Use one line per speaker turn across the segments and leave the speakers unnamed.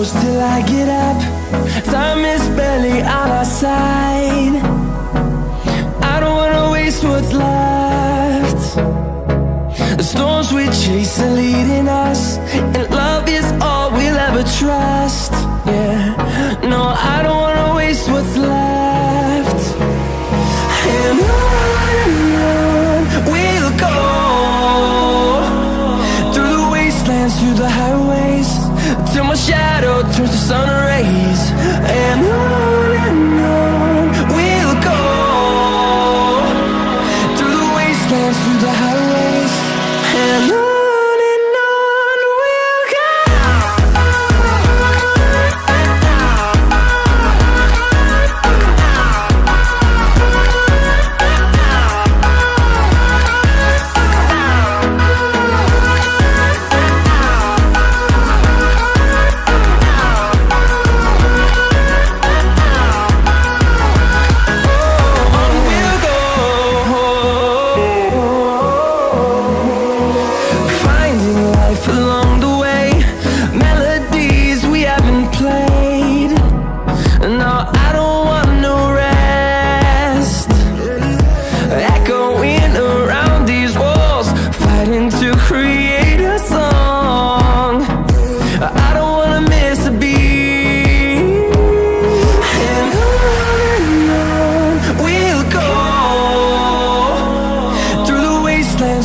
close till I get up. Time is barely on our side. I don't wanna waste what's left. The storms we chase are leading us, and love is all we'll ever trust. Yeah, no, I don't wanna waste what's left. And on we'll go, through the wastelands, through the highways, till my shadow turns to sun rays. And on we'll go, through the wastelands, through the highways, and on we'll go.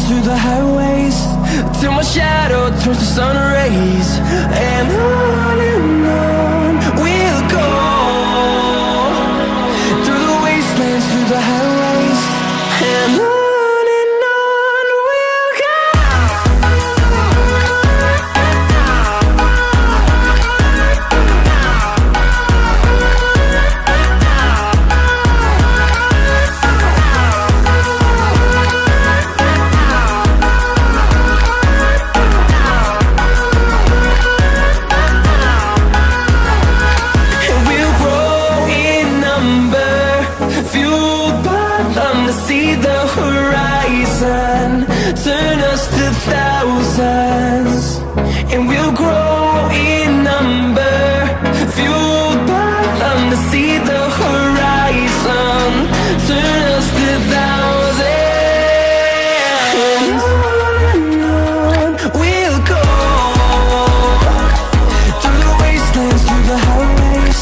Through the highways, till my shadow turns to sun rays. And on we'll go, through the wastelands, through the highways, and on we'll go. See the horizon, turn us to thousands, and we'll grow in number, fueled by them to see the horizon, turn us to thousands. And on we'll go, through the wastelands, through the highways,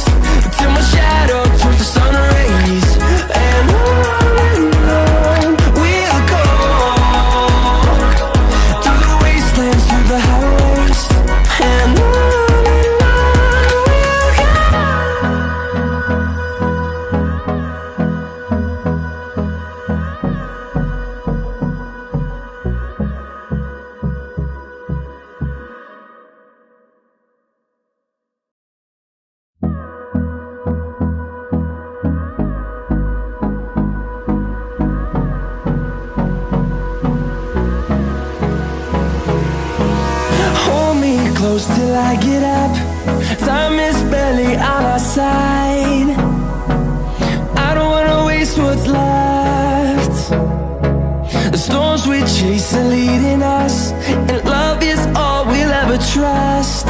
till my shadow turns to sun rays. And close till I get up. Time is barely on our side. I don't wanna waste what's left. The storms we chase are leading us, and love is all we'll ever trust.